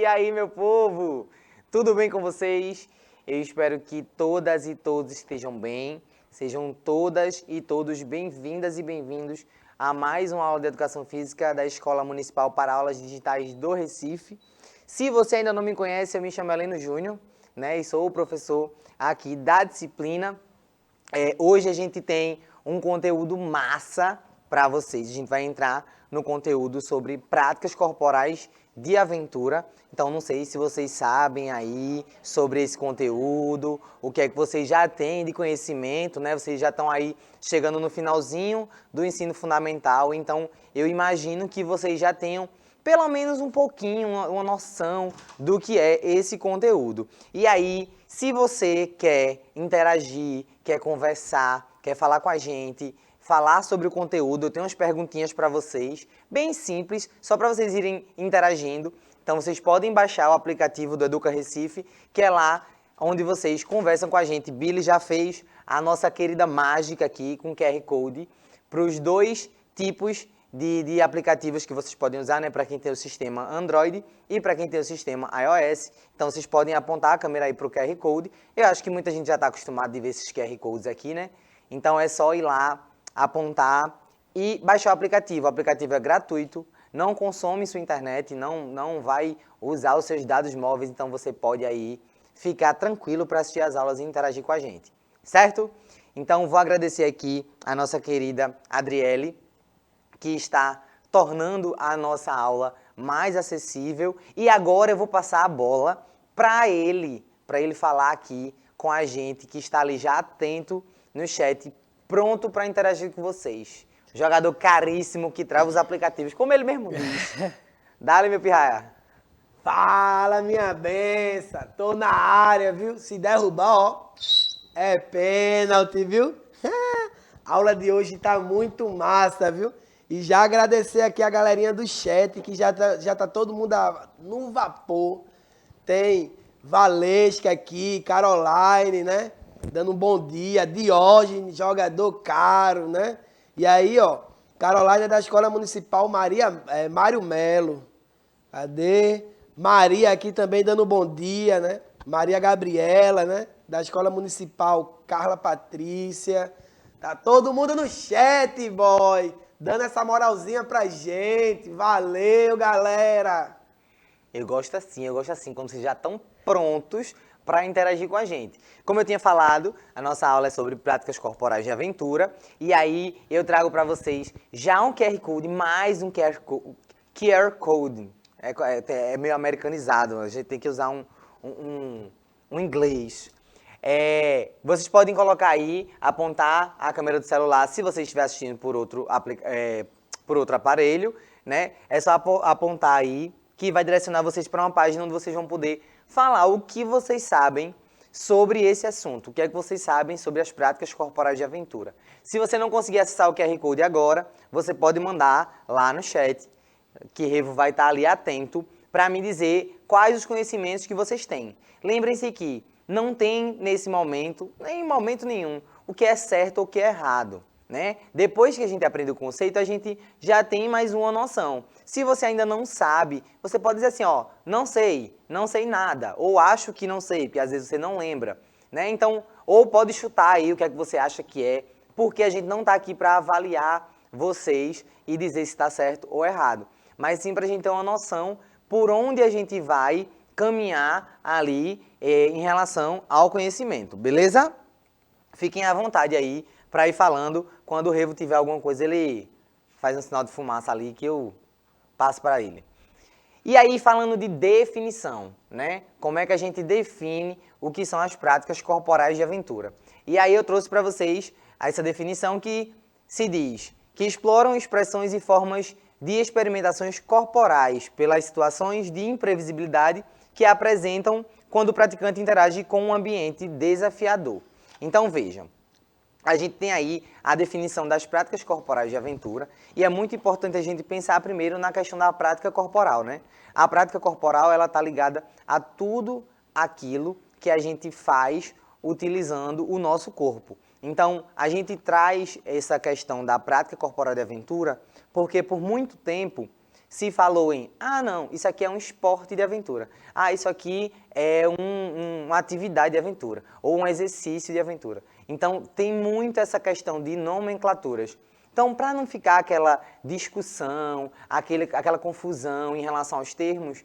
aí, meu povo? Tudo bem com vocês? Eu espero que todas e todos estejam bem. Sejam todas e todos bem-vindas e bem-vindos a mais uma aula de Educação Física da Escola Municipal para Aulas Digitais do Recife. Se você ainda não me conhece, eu me chamo Heleno Júnior, né? E sou o professor aqui da disciplina. Hoje a gente tem um conteúdo massa para vocês. A gente vai entrar no conteúdo sobre práticas corporais de aventura. Então, não sei se vocês sabem aí sobre esse conteúdo, o que é que vocês já têm de conhecimento, né? Vocês já estão aí chegando no finalzinho do ensino fundamental, então eu imagino que vocês já tenham pelo menos um pouquinho, uma noção do que é esse conteúdo. E aí, se você quer interagir, quer conversar, quer falar com a gente, falar sobre o conteúdo, eu tenho umas perguntinhas para vocês, bem simples, só para vocês irem interagindo. Então, vocês podem baixar o aplicativo do Educa Recife, que é lá onde vocês conversam com a gente. Billy já fez a nossa querida mágica aqui com QR Code para os dois tipos de aplicativos que vocês podem usar, né, para quem tem o sistema Android e para quem tem o sistema iOS. Então, vocês podem apontar a câmera aí para o QR Code. Eu acho que muita gente já está acostumado de ver esses QR Codes aqui, né? Então, é só ir lá, apontar e baixar o aplicativo. O aplicativo é gratuito, não consome sua internet, não vai usar os seus dados móveis, então você pode aí ficar tranquilo para assistir as aulas e interagir com a gente, certo? Então, vou agradecer aqui a nossa querida Adriele, que está tornando a nossa aula mais acessível. E agora eu vou passar a bola para ele falar aqui com a gente, que está ali já atento no chat, pronto para interagir com vocês. Jogador caríssimo que trava os aplicativos, como ele mesmo diz. Dá-lhe, meu pirraia. Fala, minha benção. Tô na área, viu? Se derrubar, ó, é pênalti, viu? A aula de hoje tá muito massa, viu? E já agradecer aqui a galerinha do chat, que já tá todo mundo no vapor. Tem Valesca aqui, Caroline, né? Dando um bom dia. Diógenes, jogador caro, né? E aí, ó, Caroline é da Escola Municipal Mário Melo. Cadê? Maria aqui também dando um bom dia, né? Maria Gabriela, né? Da Escola Municipal Carla Patrícia. Tá todo mundo no chat, boy. Dando essa moralzinha pra gente. Valeu, galera. Eu gosto assim, quando vocês já estão prontos para interagir com a gente. Como eu tinha falado, a nossa aula é sobre práticas corporais de aventura, e aí eu trago para vocês já um QR Code, mais um QR Code. É meio americanizado, a gente tem que usar um inglês. Vocês podem colocar aí, apontar a câmera do celular, se você estiver assistindo por outro aparelho, né? É só apontar aí, que vai direcionar vocês para uma página onde vocês vão poder falar o que vocês sabem sobre esse assunto, o que é que vocês sabem sobre as práticas corporais de aventura. Se você não conseguir acessar o QR Code agora, você pode mandar lá no chat, que Revo vai estar ali atento para me dizer quais os conhecimentos que vocês têm. Lembrem-se que não tem nesse momento, nem em momento nenhum, o que é certo ou o que é errado, né? Depois que a gente aprende o conceito, a gente já tem mais uma noção. Se você ainda não sabe, você pode dizer assim, ó, não sei nada, ou acho que não sei, porque às vezes você não lembra, né? Então, ou pode chutar aí o que é que você acha que é, porque a gente não está aqui para avaliar vocês e dizer se está certo ou errado, mas sim para a gente ter uma noção por onde a gente vai caminhar ali em relação ao conhecimento, beleza? Fiquem à vontade aí para ir falando. Quando o Revo tiver alguma coisa, ele faz um sinal de fumaça ali que eu passo para ele. E aí, falando de definição, né? Como é que a gente define o que são as práticas corporais de aventura? E aí eu trouxe para vocês essa definição que se diz que exploram expressões e formas de experimentações corporais pelas situações de imprevisibilidade que apresentam quando o praticante interage com um ambiente desafiador. Então, vejam, a gente tem aí a definição das práticas corporais de aventura e é muito importante a gente pensar primeiro na questão da prática corporal, né? A prática corporal, ela está ligada a tudo aquilo que a gente faz utilizando o nosso corpo. Então, a gente traz essa questão da prática corporal de aventura porque por muito tempo se falou em, não, isso aqui é um esporte de aventura. Isso aqui é uma atividade de aventura, ou um exercício de aventura. Então, tem muito essa questão de nomenclaturas. Então, para não ficar aquela discussão, aquela confusão em relação aos termos,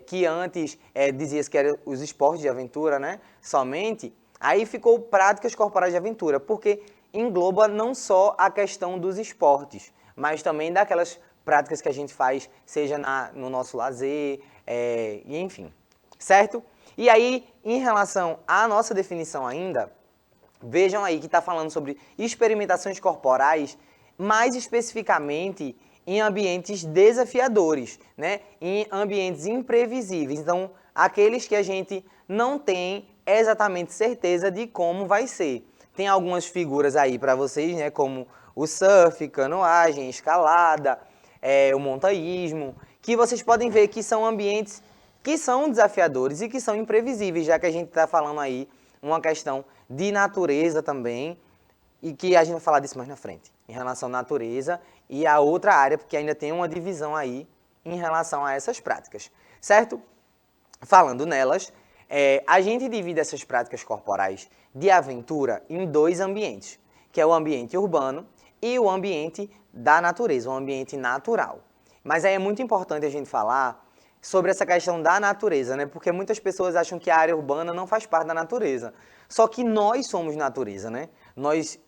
que antes dizia-se que eram os esportes de aventura, né, somente, aí ficou práticas corporais de aventura, porque engloba não só a questão dos esportes, mas também daquelas práticas que a gente faz, seja no nosso lazer, e enfim, certo? E aí, em relação à nossa definição ainda, vejam aí que está falando sobre experimentações corporais, mais especificamente em ambientes desafiadores, né? Em ambientes imprevisíveis. Então, aqueles que a gente não tem exatamente certeza de como vai ser. Tem algumas figuras aí para vocês, né? Como o surf, canoagem, escalada, o montanhismo, que vocês podem ver que são ambientes que são desafiadores e que são imprevisíveis, já que a gente está falando aí uma questão de natureza também, e que a gente vai falar disso mais na frente, em relação à natureza e a outra área, porque ainda tem uma divisão aí em relação a essas práticas, certo? Falando nelas, a gente divide essas práticas corporais de aventura em dois ambientes, que é o ambiente urbano e o ambiente da natureza, o ambiente natural. Mas aí é muito importante a gente falar sobre essa questão da natureza, né? Porque muitas pessoas acham que a área urbana não faz parte da natureza. Só que nós somos natureza, né? Nós,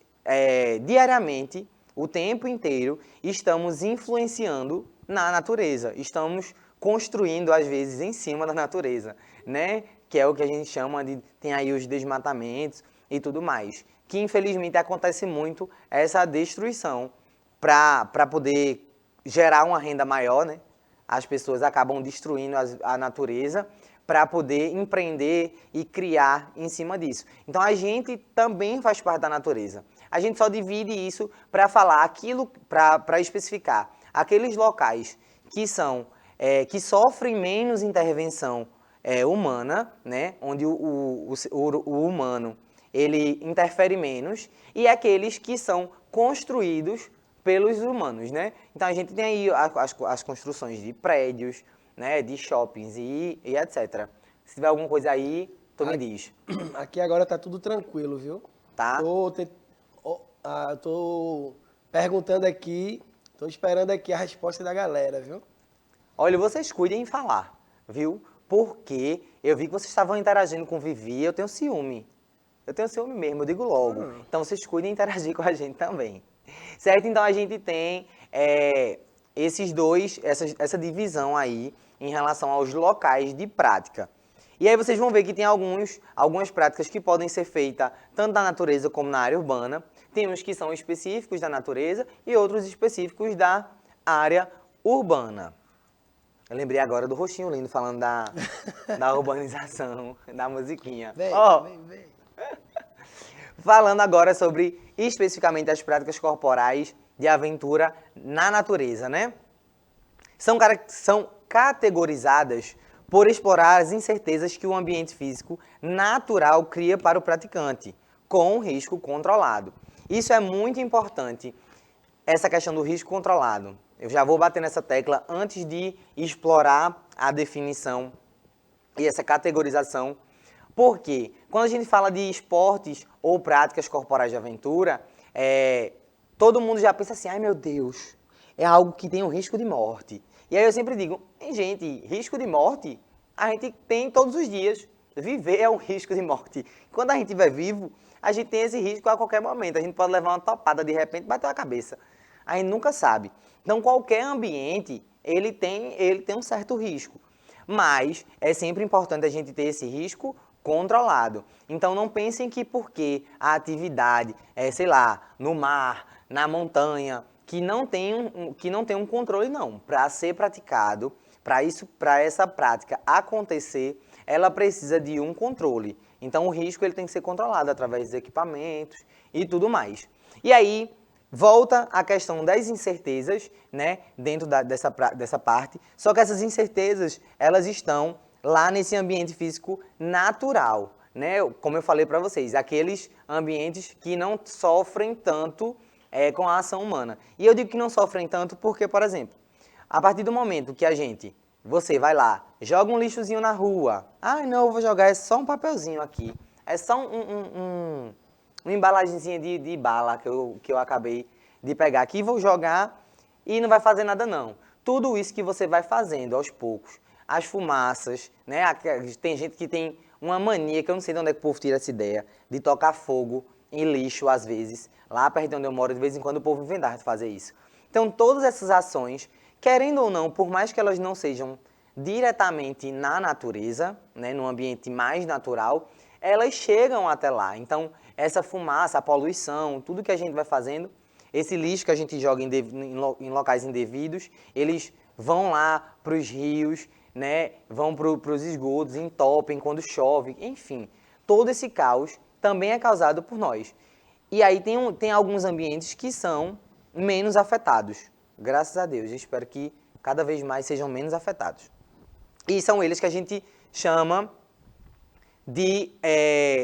diariamente, o tempo inteiro, estamos influenciando na natureza. Estamos construindo, às vezes, em cima da natureza, né? Que é o que a gente chama de... Tem aí os desmatamentos e tudo mais. Que, infelizmente, acontece muito essa destruição para poder gerar uma renda maior, né? As pessoas acabam destruindo a natureza para poder empreender e criar em cima disso. Então, a gente também faz parte da natureza. A gente só divide isso para falar aquilo, para especificar aqueles locais que sofrem menos intervenção humana, né? Onde o humano ele interfere menos, e aqueles que são construídos pelos humanos, né? Então a gente tem aí as construções de prédios, né, de shoppings e etc. Se tiver alguma coisa aí, tu me diz. Aqui agora tá tudo tranquilo, viu? Tá? Tô perguntando aqui, tô esperando aqui a resposta da galera, viu? Olha, vocês cuidem em falar, viu? Porque eu vi que vocês estavam interagindo com o Vivi, eu tenho ciúme. Eu tenho ciúme mesmo, eu digo logo. Então vocês cuidem em interagir com a gente também. Certo? Então a gente tem essa divisão aí em relação aos locais de prática. E aí vocês vão ver que tem algumas práticas que podem ser feitas tanto na natureza como na área urbana. Tem uns que são específicos da natureza e outros específicos da área urbana. Eu lembrei agora do Rostinho Lindo falando da urbanização, da musiquinha. Vem. Falando agora sobre especificamente as práticas corporais de aventura na natureza, né? São categorizadas por explorar as incertezas que o ambiente físico natural cria para o praticante, com risco controlado. Isso é muito importante, essa questão do risco controlado. Eu já vou bater nessa tecla antes de explorar a definição e essa categorização. Porque quando a gente fala de esportes ou práticas corporais de aventura, todo mundo já pensa assim, ai meu Deus, é algo que tem um risco de morte. E aí eu sempre digo, gente, risco de morte a gente tem todos os dias. Viver é um risco de morte. Quando a gente estiver vivo, a gente tem esse risco a qualquer momento. A gente pode levar uma topada de repente e bater a cabeça. A gente nunca sabe. Então qualquer ambiente, ele tem um certo risco. Mas é sempre importante a gente ter esse risco controlado. Então não pensem que porque a atividade sei lá, no mar, na montanha, que não tem um controle não. Para ser praticado, para essa prática acontecer, ela precisa de um controle. Então o risco ele tem que ser controlado através dos equipamentos e tudo mais. E aí volta a questão das incertezas, né, dentro dessa parte. Só que essas incertezas, elas estão lá nesse ambiente físico natural, né? Como eu falei para vocês, aqueles ambientes que não sofrem tanto com a ação humana. E eu digo que não sofrem tanto porque, por exemplo, A partir do momento que você vai lá, joga um lixozinho na rua. Ah, não, eu vou jogar, é só um papelzinho aqui. É só uma embalagenzinha de bala que eu acabei de pegar aqui, vou jogar e não vai fazer nada não. Tudo isso que você vai fazendo aos poucos, as fumaças, né? Tem gente que tem uma mania, que eu não sei de onde é que o povo tira essa ideia, de tocar fogo em lixo às vezes. Lá perto de onde eu moro, de vez em quando o povo inventa de fazer isso. Então todas essas ações, querendo ou não, por mais que elas não sejam diretamente na natureza, né, no ambiente mais natural, elas chegam até lá. Então, essa fumaça, a poluição, tudo que a gente vai fazendo, esse lixo que a gente joga em locais indevidos, eles vão lá para os rios, né, vão para os esgotos, entopem quando chove, enfim. Todo esse caos também é causado por nós. E aí tem alguns ambientes que são menos afetados. Graças a Deus. Eu espero que cada vez mais sejam menos afetados. E são eles que a gente chama de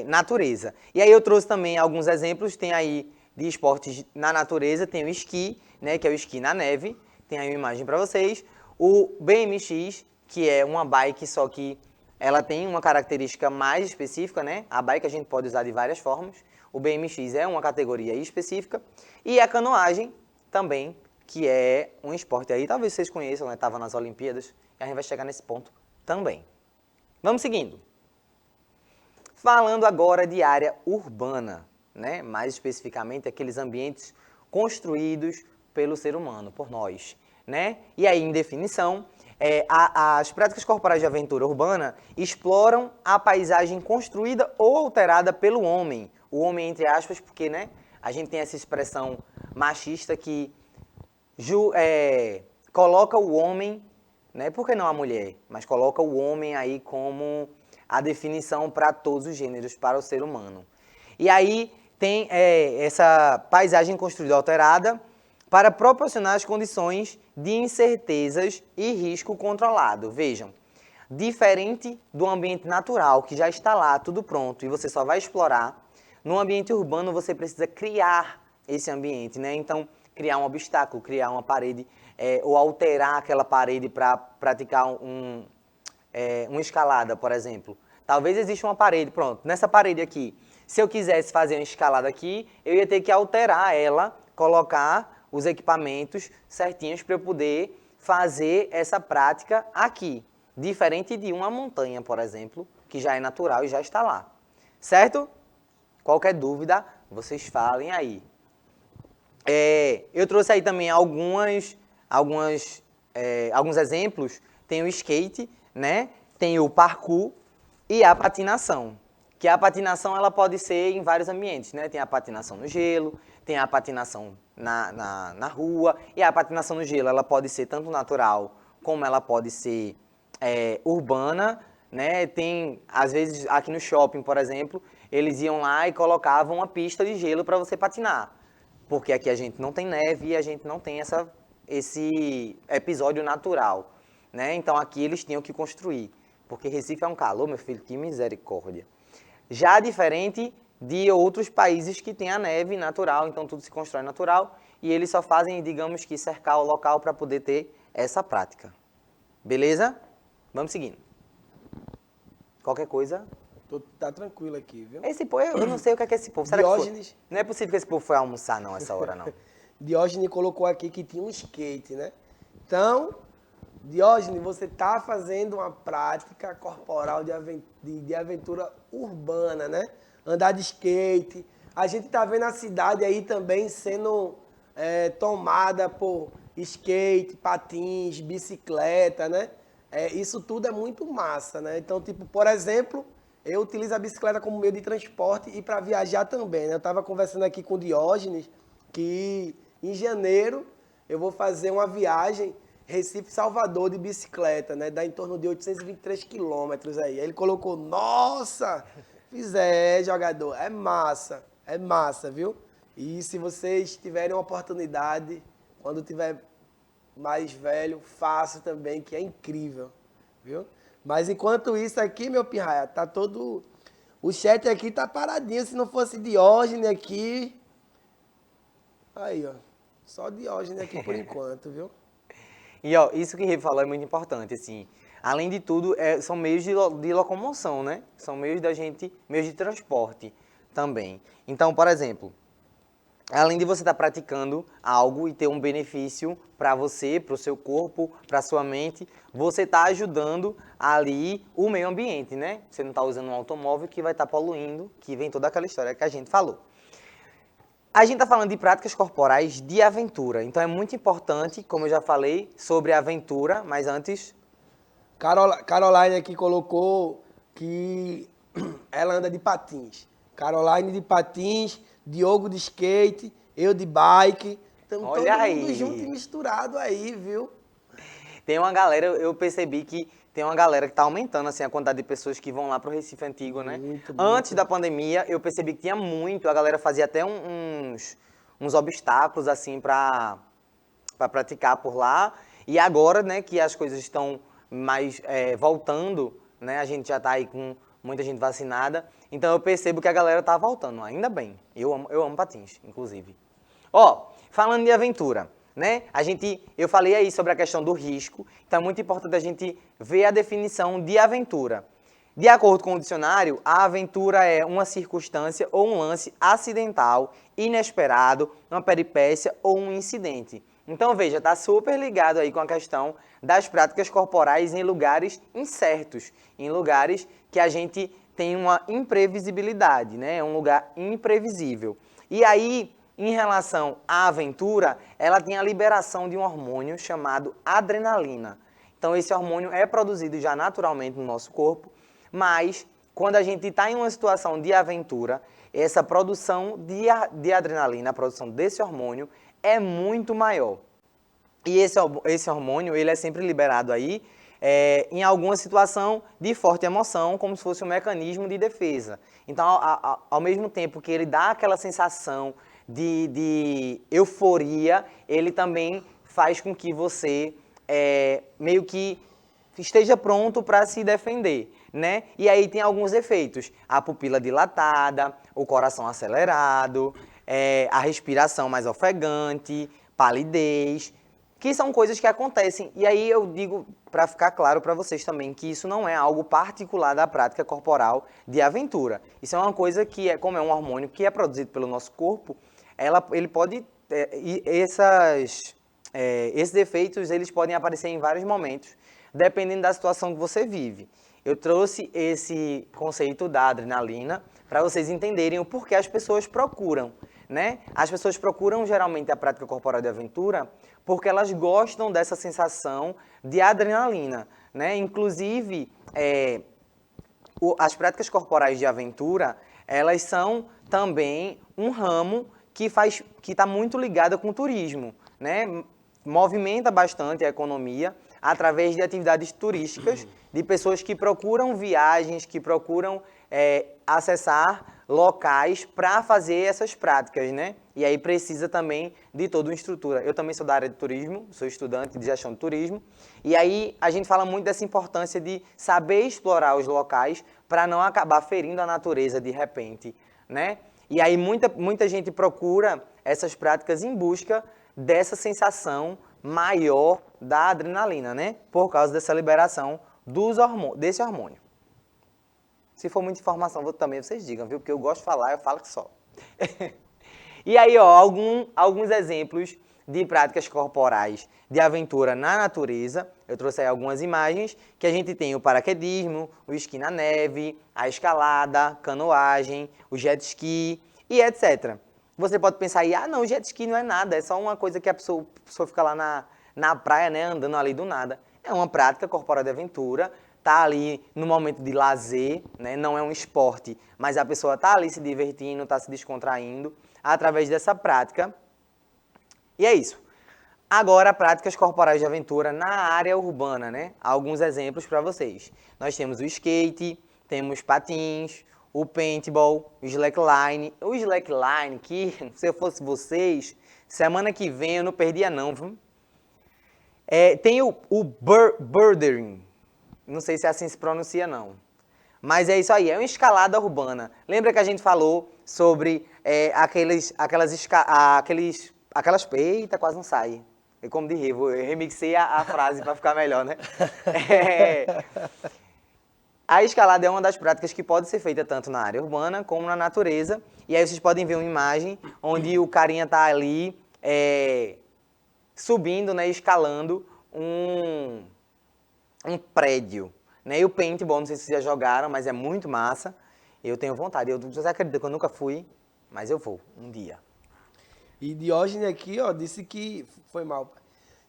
natureza. E aí eu trouxe também alguns exemplos, tem aí de esportes na natureza, tem o esqui, né, que é o esqui na neve, tem aí uma imagem para vocês. O BMX, que é uma bike, só que ela tem uma característica mais específica, né? A bike a gente pode usar de várias formas. O BMX é uma categoria específica. E a canoagem também, que é um esporte aí, talvez vocês conheçam, né? Estava nas Olimpíadas, e a gente vai chegar nesse ponto também. Vamos seguindo. Falando agora de área urbana, né? Mais especificamente aqueles ambientes construídos pelo ser humano, por nós, né? E aí, em definição, as práticas corporais de aventura urbana exploram a paisagem construída ou alterada pelo homem. O homem, entre aspas, porque, né, a gente tem essa expressão machista que coloca o homem, né, por que não a mulher, mas coloca o homem aí como a definição para todos os gêneros, para o ser humano. E aí tem essa paisagem construída alterada para proporcionar as condições de incertezas e risco controlado. Vejam, diferente do ambiente natural, que já está lá, tudo pronto, e você só vai explorar, no ambiente urbano você precisa criar esse ambiente, né? Então, criar um obstáculo, criar uma parede, ou alterar aquela parede para praticar uma escalada, por exemplo. Talvez exista uma parede, pronto, nessa parede aqui, se eu quisesse fazer uma escalada aqui, eu ia ter que alterar ela, colocar os equipamentos certinhos para eu poder fazer essa prática aqui. Diferente de uma montanha, por exemplo, que já é natural e já está lá. Certo? Qualquer dúvida, vocês falem aí. Eu trouxe aí também alguns exemplos. Tem o skate, né? Tem o parkour e a patinação. Que a patinação ela pode ser em vários ambientes, né? Tem a patinação no gelo, tem a patinação na rua. E a patinação no gelo ela pode ser tanto natural como ela pode ser urbana, né? Tem, às vezes, aqui no shopping, por exemplo, eles iam lá e colocavam uma pista de gelo para você patinar. Porque aqui a gente não tem neve e a gente não tem esse episódio natural, né? Então aqui eles tinham que construir. Porque Recife é um calor, meu filho, que misericórdia. Já diferente de outros países que têm a neve natural, então tudo se constrói natural, e eles só fazem, digamos que, cercar o local para poder ter essa prática. Beleza? Vamos seguindo. Qualquer coisa... Tá tranquilo aqui, viu? Esse povo, eu não sei o que é esse povo. Será Diógenes... que foi? Não é possível que esse povo foi almoçar, não, essa hora, não. Diógenes colocou aqui que tinha um skate, né? Então, Diógenes, você tá fazendo uma prática corporal de aventura urbana, né? Andar de skate. A gente tá vendo a cidade aí também sendo tomada por skate, patins, bicicleta, né? Isso tudo é muito massa, né? Então, tipo, por exemplo, eu utilizo a bicicleta como meio de transporte e para viajar também, né? Eu estava conversando aqui com o Diógenes que em janeiro eu vou fazer uma viagem Recife-Salvador de bicicleta, né? Dá em torno de 823 quilômetros aí. Aí ele colocou, nossa, jogador, é massa, viu? E se vocês tiverem uma oportunidade, quando tiver mais velho, faça também, que é incrível, viu? Mas enquanto isso aqui, meu pirraia, tá todo... O chat aqui tá paradinho, se não fosse Diógenes aqui... Aí, ó, só Diógenes aqui por enquanto, viu? E ó, isso que o Rei falou é muito importante, assim. Além de tudo, são meios de locomoção, né? São meios meios de transporte também. Então, por exemplo, além de você estar praticando algo e ter um benefício para você, para o seu corpo, para a sua mente, você está ajudando ali o meio ambiente, né? Você não está usando um automóvel que vai estar poluindo, que vem toda aquela história que a gente falou. A gente está falando de práticas corporais de aventura, então é muito importante, como eu já falei, sobre a aventura, mas antes... Caroline aqui colocou que ela anda de patins. Caroline de patins, Diogo de skate, eu de bike. Estamos todo Olha mundo aí. junto e misturado aí, viu? Tem uma galera, eu percebi que tem uma galera que tá aumentando assim a quantidade de pessoas que vão lá pro Recife Antigo, né? Muito, Antes muito. da pandemia, eu percebi que tinha muito, a galera fazia até uns obstáculos assim para praticar por lá. E agora, né, que as coisas estão mais voltando, né? A gente já tá aí com muita gente vacinada, então eu percebo que a galera tá voltando, ainda bem. Eu amo patins, inclusive. Ó, falando de aventura, né? Eu falei aí sobre a questão do risco, então é muito importante a gente ver a definição de aventura. De acordo com o dicionário, a aventura é uma circunstância ou um lance acidental, inesperado, uma peripécia ou um incidente. Então veja, está super ligado aí com a questão das práticas corporais em lugares incertos, em lugares que a gente tem uma imprevisibilidade, né? É um lugar imprevisível. E aí, em relação à aventura, ela tem a liberação de um hormônio chamado adrenalina. Então esse hormônio é produzido já naturalmente no nosso corpo, mas quando a gente está em uma situação de aventura, essa produção de adrenalina, a produção desse hormônio, é muito maior. E esse hormônio, ele é sempre liberado aí em alguma situação de forte emoção, como se fosse um mecanismo de defesa. Então, ao mesmo tempo que ele dá aquela sensação de euforia, ele também faz com que você meio que esteja pronto para se defender, né? E aí tem alguns efeitos: a pupila dilatada, o coração acelerado, a respiração mais ofegante, palidez, que são coisas que acontecem. E aí eu digo, para ficar claro para vocês também, que isso não é algo particular da prática corporal de aventura. Isso é uma coisa que, como é um hormônio que é produzido pelo nosso corpo, ele pode... esses efeitos, eles podem aparecer em vários momentos, dependendo da situação que você vive. Eu trouxe esse conceito da adrenalina para vocês entenderem o porquê as pessoas procuram, né? As pessoas procuram geralmente a prática corporal de aventura porque elas gostam dessa sensação de adrenalina, né? Inclusive, as práticas corporais de aventura, elas são também um ramo que está muito ligado com o turismo, né? Movimenta bastante a economia através de atividades turísticas, de pessoas que procuram viagens, que procuram acessar locais para fazer essas práticas, né? E aí precisa também de toda uma estrutura. Eu também sou da área de turismo, sou estudante de gestão de turismo, e aí a gente fala muito dessa importância de saber explorar os locais para não acabar ferindo a natureza de repente, né? E aí muita gente procura essas práticas em busca dessa sensação maior da adrenalina, né? Por causa dessa liberação desse hormônio. Se for muita informação, também vocês digam, viu? Porque eu gosto de falar, eu falo que só. E aí, ó, alguns exemplos de práticas corporais de aventura na natureza. Eu trouxe aí algumas imagens, que a gente tem o paraquedismo, o esqui na neve, a escalada, canoagem, o jet ski e etc. Você pode pensar aí, não, jet ski não é nada, é só uma coisa que a pessoa fica lá na praia, né, andando ali do nada. É uma prática corporal de aventura, tá ali no momento de lazer, né, não é um esporte, mas a pessoa tá ali se divertindo, tá se descontraindo através dessa prática. E é isso. Agora, práticas corporais de aventura na área urbana, né? Alguns exemplos para vocês. Nós temos o skate, temos patins, o paintball, o slackline. O slackline, que se eu fosse vocês, semana que vem eu não perdia não, viu? Tem o bouldering. Não sei se assim se pronuncia, não. Mas é isso aí, é uma escalada urbana. Lembra que a gente falou sobre aquelas... Eita, quase não sai. como de Revo, eu remixei a frase para ficar melhor, né? É, a escalada é uma das práticas que pode ser feita tanto na área urbana como na natureza. E aí vocês podem ver uma imagem onde o carinha tá ali subindo, né, escalando um prédio. Né? E o paintball, não sei se vocês já jogaram, mas é muito massa. Eu tenho vontade. Você acredita que eu nunca fui, mas eu vou, um dia. E Diógenes aqui, ó, disse que... Foi mal, pai.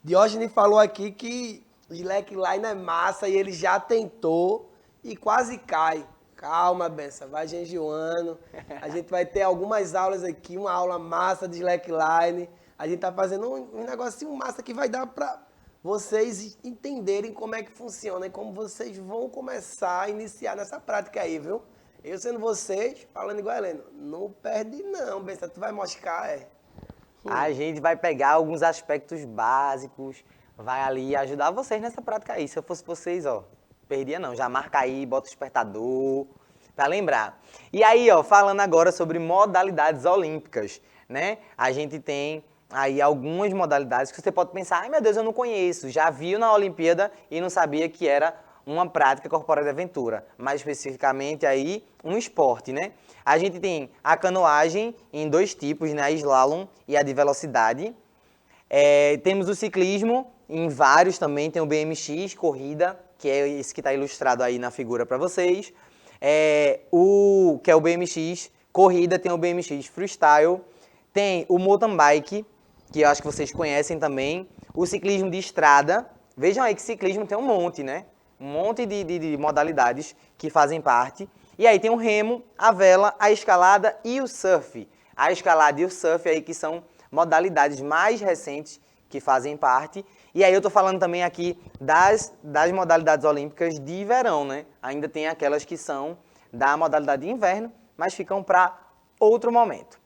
Diógenes falou aqui que slackline é massa e ele já tentou e quase cai. Calma, benção, vai gengiando. A gente vai ter algumas aulas aqui, uma aula massa de slackline. A gente tá fazendo um negocinho massa que vai dar pra vocês entenderem como é que funciona e como vocês vão começar a iniciar nessa prática aí, viu? Eu sendo vocês, falando igual a Helena, não perde não, benção, tu vai moscar, é. A gente vai pegar alguns aspectos básicos, vai ali ajudar vocês nessa prática aí. Se eu fosse vocês, ó, perdia não. Já marca aí, bota o despertador, pra lembrar. E aí, ó, falando agora sobre modalidades olímpicas, né? A gente tem aí algumas modalidades que você pode pensar, ai meu Deus, eu não conheço. Já viu na Olimpíada e não sabia que era uma prática corporal de aventura. Mais especificamente aí, um esporte, né? A gente tem a canoagem em dois tipos, né? A slalom e a de velocidade. Temos o ciclismo em vários também, tem o BMX, corrida, que é esse que está ilustrado aí na figura para vocês. Que é o BMX, corrida, tem o BMX freestyle. Tem o mountain bike, que eu acho que vocês conhecem também. O ciclismo de estrada. Vejam aí que ciclismo tem um monte, né? Um monte de modalidades que fazem parte. E aí tem o remo, a vela, a escalada e o surf. A escalada e o surf aí que são modalidades mais recentes que fazem parte. E aí eu tô falando também aqui das modalidades olímpicas de verão, né? Ainda tem aquelas que são da modalidade de inverno, mas ficam para outro momento.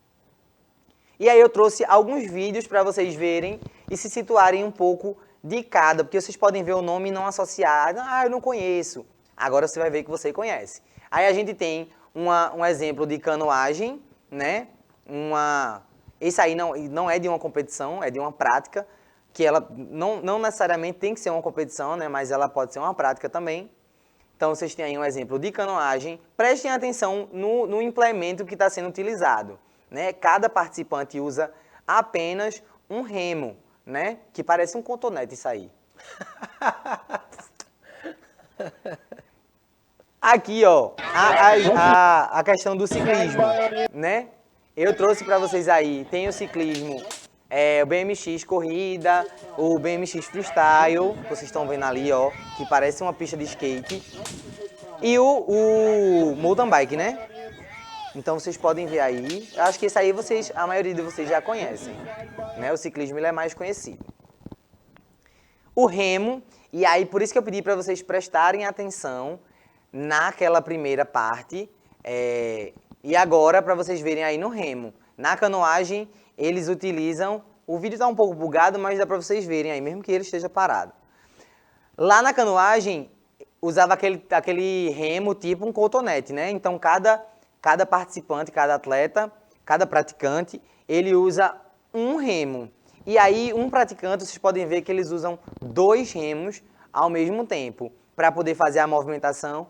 E aí eu trouxe alguns vídeos para vocês verem e se situarem um pouco de cada, porque vocês podem ver o nome e não associar. Ah, eu não conheço. Agora você vai ver que você conhece. Aí a gente tem um exemplo de canoagem, né? Esse aí não é de uma competição, é de uma prática, que ela não necessariamente tem que ser uma competição, né? Mas ela pode ser uma prática também. Então vocês têm aí um exemplo de canoagem. Prestem atenção no implemento que está sendo utilizado. Né? Cada participante usa apenas um remo, né? Que parece um cotonete isso aí. Aqui, ó, a questão do ciclismo, né? Eu trouxe para vocês aí, tem o ciclismo, o BMX corrida, o BMX freestyle, vocês estão vendo ali, ó, que parece uma pista de skate, e o mountain bike, né? Então vocês podem ver aí, eu acho que esse aí a maioria de vocês já conhecem, né? O ciclismo ele é mais conhecido. O remo, e aí por isso que eu pedi para vocês prestarem atenção naquela primeira parte, e agora para vocês verem aí no remo. Na canoagem, eles utilizam, o vídeo está um pouco bugado, mas dá para vocês verem aí, mesmo que ele esteja parado. Lá na canoagem, usava aquele remo tipo um cotonete, né? Então cada participante, cada atleta, cada praticante, ele usa um remo. E aí, um praticante, vocês podem ver que eles usam 2 remos ao mesmo tempo, para poder fazer a movimentação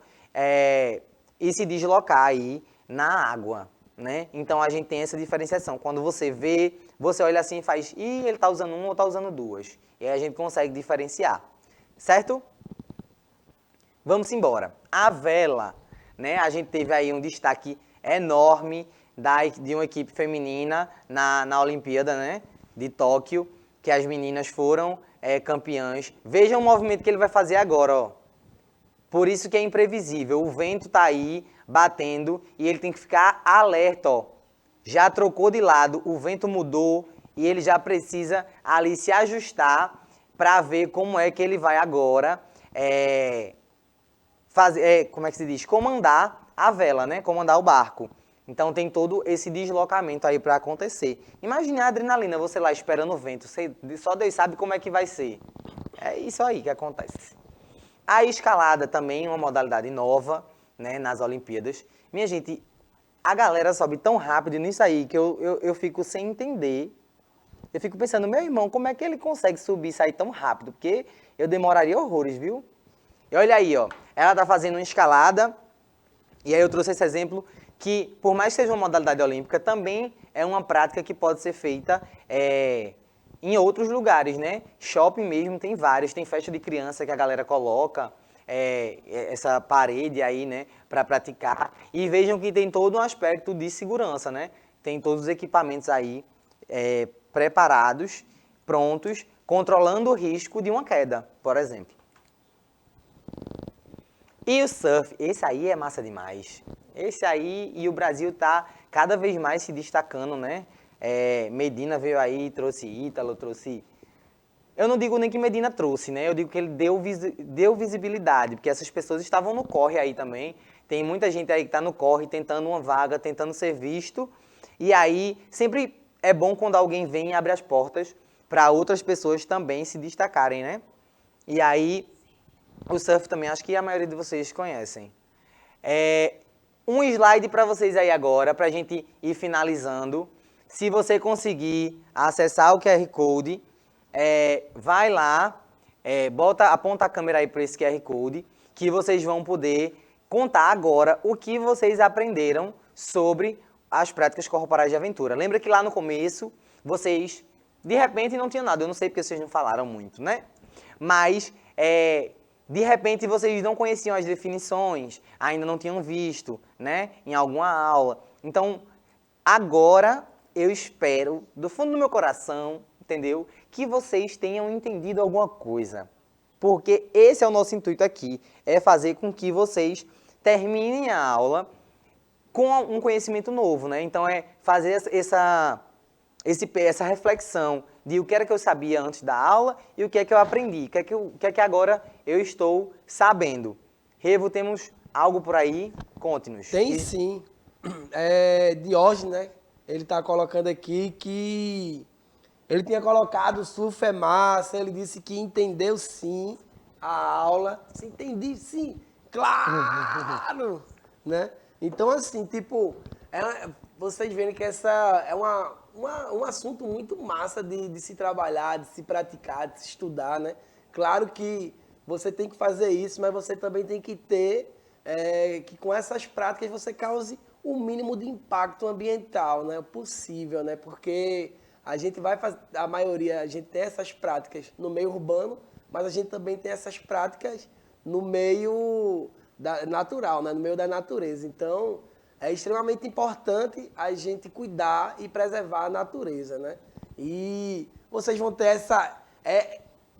e se deslocar aí na água, né? Então, a gente tem essa diferenciação. Quando você vê, você olha assim e faz, ele está usando um ou está usando 2. E aí a gente consegue diferenciar, certo? Vamos embora. A vela, né? A gente teve aí um destaque enorme de uma equipe feminina na Olimpíada, né? De Tóquio, que as meninas foram campeãs. Vejam o movimento que ele vai fazer agora, ó. Por isso que é imprevisível. O vento tá aí, batendo, e ele tem que ficar alerta, ó. Já trocou de lado, o vento mudou, e ele já precisa ali se ajustar para ver como é que ele vai agora como é que se diz? Comandar a vela, né? Comandar o barco. Então tem todo esse deslocamento aí para acontecer. Imagine a adrenalina, você lá esperando o vento, só Deus sabe como é que vai ser. É isso aí que acontece. A escalada também é uma modalidade nova, né, nas Olimpíadas. Minha gente, a galera sobe tão rápido nisso aí que eu fico sem entender Eu fico pensando, meu irmão, como é que ele consegue subir e sair tão rápido? Porque eu demoraria horrores, viu? E olha aí, ó. Ela tá fazendo uma escalada. E aí eu trouxe esse exemplo que, por mais que seja uma modalidade olímpica, também é uma prática que pode ser feita em outros lugares, né? Shopping mesmo tem vários, tem festa de criança que a galera coloca essa parede aí, né, para praticar. E vejam que tem todo um aspecto de segurança, né? Tem todos os equipamentos aí preparados, prontos, controlando o risco de uma queda, por exemplo. E o surf, esse aí é massa demais. Esse aí, e o Brasil tá cada vez mais se destacando, né? Medina veio aí, trouxe Ítalo, trouxe... Eu não digo nem que Medina trouxe, né? Eu digo que ele deu visibilidade, porque essas pessoas estavam no corre aí também. Tem muita gente aí que tá no corre, tentando uma vaga, tentando ser visto. E aí, sempre é bom quando alguém vem e abre as portas para outras pessoas também se destacarem, né? E aí... O surf também, acho que a maioria de vocês conhecem. Um slide para vocês aí agora, para a gente ir finalizando. Se você conseguir acessar o QR Code, vai lá, aponta a câmera aí para esse QR Code, que vocês vão poder contar agora o que vocês aprenderam sobre as práticas corporais de aventura. Lembra que lá no começo, vocês, de repente, não tinham nada. Eu não sei porque vocês não falaram muito, né? Mas... de repente, vocês não conheciam as definições, ainda não tinham visto, né, em alguma aula. Então, agora, eu espero, do fundo do meu coração, entendeu, que vocês tenham entendido alguma coisa. Porque esse é o nosso intuito aqui, é fazer com que vocês terminem a aula com um conhecimento novo, né? Então, é fazer essa reflexão de o que era que eu sabia antes da aula e o que é que eu aprendi, o que é que agora eu estou sabendo. Revo, temos algo por aí? Conte-nos. Tem sim. Diógenes, né? Ele está colocando aqui que ele tinha colocado surf é massa, ele disse que entendeu sim a aula. Você entendi sim? Claro! Né? Então, assim, tipo, vocês verem que essa é um assunto muito massa de se trabalhar, de se praticar, de se estudar, né? Claro que você tem que fazer isso, mas você também tem que ter que com essas práticas você cause o mínimo de impacto ambiental, né? Possível, né? Porque a gente vai fazer, a maioria, a gente tem essas práticas no meio urbano, mas a gente também tem essas práticas no meio natural, né? No meio da natureza. Então, é extremamente importante a gente cuidar e preservar a natureza, né? E vocês vão ter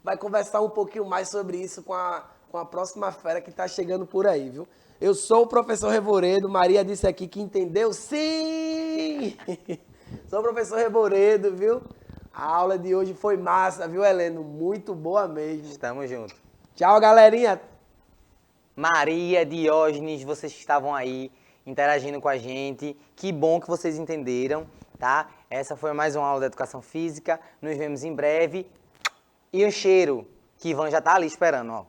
vai conversar um pouquinho mais sobre isso com a próxima fera que está chegando por aí, viu? Eu sou o professor Revoredo, Maria disse aqui que entendeu, sim! Sou o professor Revoredo, viu? A aula de hoje foi massa, viu, Heleno? Muito boa mesmo. Estamos juntos. Tchau, galerinha! Maria, Diógenes, vocês que estavam aí interagindo com a gente. Que bom que vocês entenderam, tá? Essa foi mais uma aula de Educação Física. Nos vemos em breve. E um cheiro, que Ivan já tá ali esperando, ó.